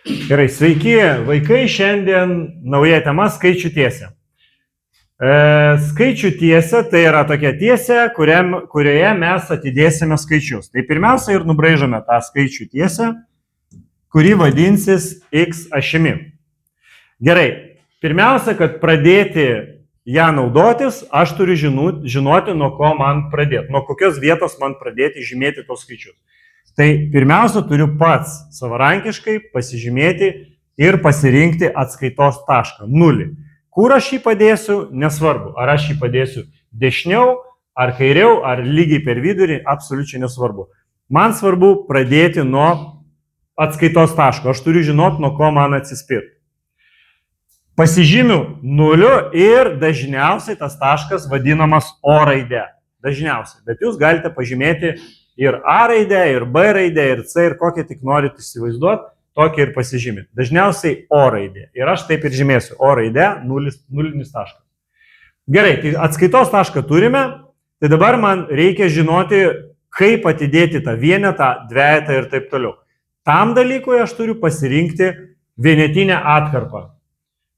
Gerai, sveiki vaikai, šiandien nauja tema skaičių tiesė. Skaičių tiesė tai yra tokia tiesė, kurioje mes atidėsime skaičius. Tai pirmiausia ir nubraižome tą skaičių tiesę, kuri vadinsis x ašimi. Gerai, pirmiausia, kad pradėti ją naudotis, aš turiu žinoti, nuo ko man pradėti, nuo kokios vietos man pradėti žymėti tos skaičius. Tai pirmiausia, turiu pats savarankiškai pasižymėti ir pasirinkti atskaitos tašką, 0. Kur aš jį padėsiu, nesvarbu. Ar aš jį padėsiu dešiniau, ar kairiau, ar lygiai per vidurį, absoliučiai nesvarbu. Man svarbu pradėti nuo atskaitos taško. Aš turiu žinoti, nuo ko man atsispirti. Pasižymiu 0 ir dažniausiai tas taškas vadinamas O raide. Dažniausiai. Bet jūs galite pažymėti ir A raidę, ir B raidę, ir C, ir kokią tik norite įsivaizduoti, tokią ir pasižymėti. Dažniausiai O raidė. Ir aš taip ir žymėsiu. O raidė, nulinis taškas. Gerai, tai atskaitos tašką turime. Tai dabar man reikia žinoti, kaip atidėti tą vienetą, dvejetą ir taip toliau. Tam dalykui aš turiu pasirinkti vienetinę atkarpą.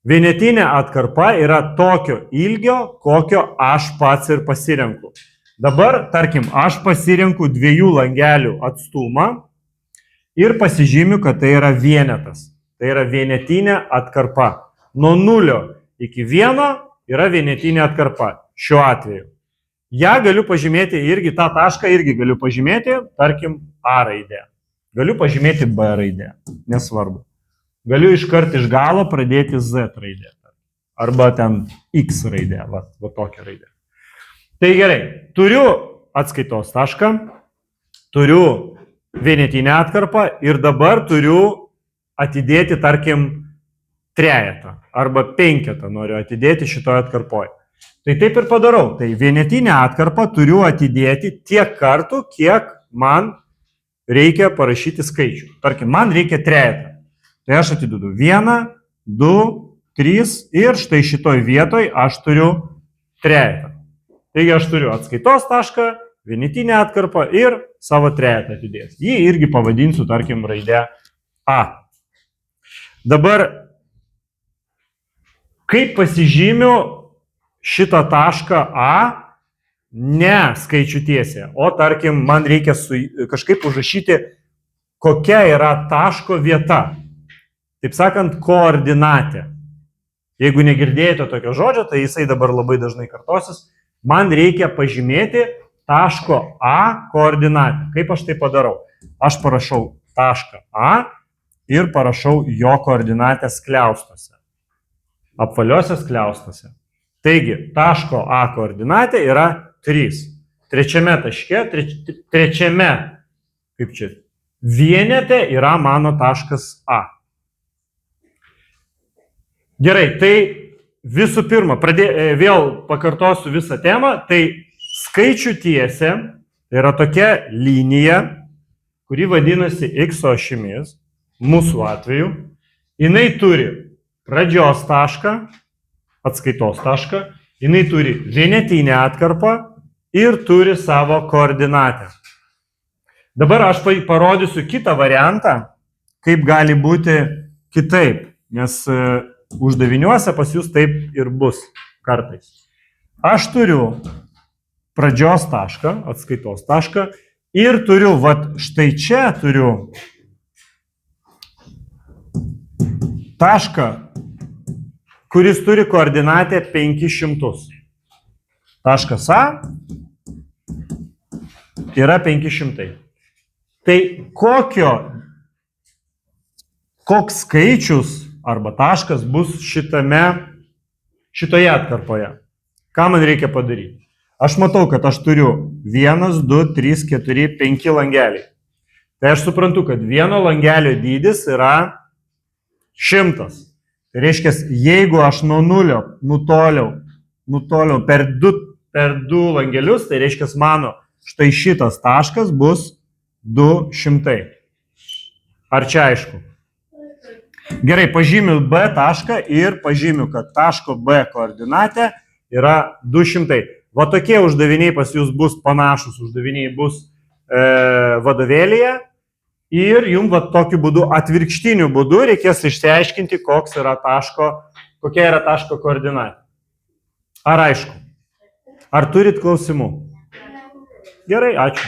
Vienetinė atkarpa yra tokio ilgio, kokio aš pats ir pasirenku. Dabar, tarkim, aš pasirenku 2 langelių atstumą ir pasižymiu, kad tai yra vienetas. Tai yra vienetinė atkarpa. Nuo 0 iki 1 yra vienetinė atkarpa šiuo atveju. Ja galiu pažymėti irgi, tą tašką irgi galiu pažymėti, tarkim, A raidę. Galiu pažymėti B raidę, nesvarbu. Galiu iškart iš galo pradėti Z raidę. Arba ten X raidę, va tokią raidę. Tai gerai, turiu atskaitos tašką, turiu vienetinę atkarpą ir dabar turiu atidėti, tarkim, trejetą arba penketą noriu atidėti šitoje atkarpoje. Tai taip ir padarau. Tai vienetinę atkarpą turiu atidėti tiek kartų, kiek man reikia parašyti skaičių. Tarkim, man reikia trejetą. Tai aš atiduodu 1, 2, 3 ir štai šitoj vietoj aš turiu trejetą. Taigi aš turiu atskaitos tašką, vienetinę atkarpą ir savo trejetą atidėsiu. Jį irgi pavadinsiu, tarkim, raidę A. Dabar, kaip pasižymiu šitą tašką A, ne skaičių tiesė, o tarkim, man reikia kažkaip užrašyti, kokia yra taško vieta. Taip sakant, koordinatė. Jeigu negirdėjote tokio žodžio, tai jisai dabar labai dažnai kartosis. Man reikia pažymėti taško A koordinatę. Kaip aš tai padarau? Aš parašau tašką A ir parašau jo koordinatę skliaustuose. Apvaliuose skliaustuose. Taigi, taško A koordinatė yra 3. Trečiame taške, trečiame, kaip čia, vienete yra mano taškas A. Gerai, tai visų pirma, vėl pakartosiu visą temą, tai skaičių tiesė yra tokia linija, kuri vadinasi x ašimis, mūsų atveju. Jinai turi pradžios tašką, atskaitos tašką, jinai turi vienetinę atkarpą ir turi savo koordinatę. Dabar aš parodysiu kitą variantą, kaip gali būti kitaip, nes uždaviniuose pas jūs taip ir bus kartais. Aš turiu pradžios tašką, atskaitos tašką ir turiu, štai čia turiu tašką, kuris turi koordinatę 500. Taškas A yra 500. Tai koks skaičius arba taškas bus šitoje atkarpoje. Ką man reikia padaryti? Aš matau, kad aš turiu 1, 2, 3, 4, 5 langeliai. Tai aš suprantu, kad vieno langelio dydis yra 100. Tai reiškia, jeigu aš nuo 0 nutoliau per 2 langelius, tai reiškia, mano štai šitas taškas bus 200. Ar čia aišku? Gerai, pažymiu B tašką ir pažymiu, kad taško B koordinatė yra 200. Va tokie uždaviniai pas jūs bus, panašus uždaviniai bus vadovėlyje. Ir jums va, tokiu būdu, atvirkštiniu būdu, reikės išsiaiškinti, kokia yra taško koordinatė. Ar aišku? Ar turit klausimų? Gerai, ačiū.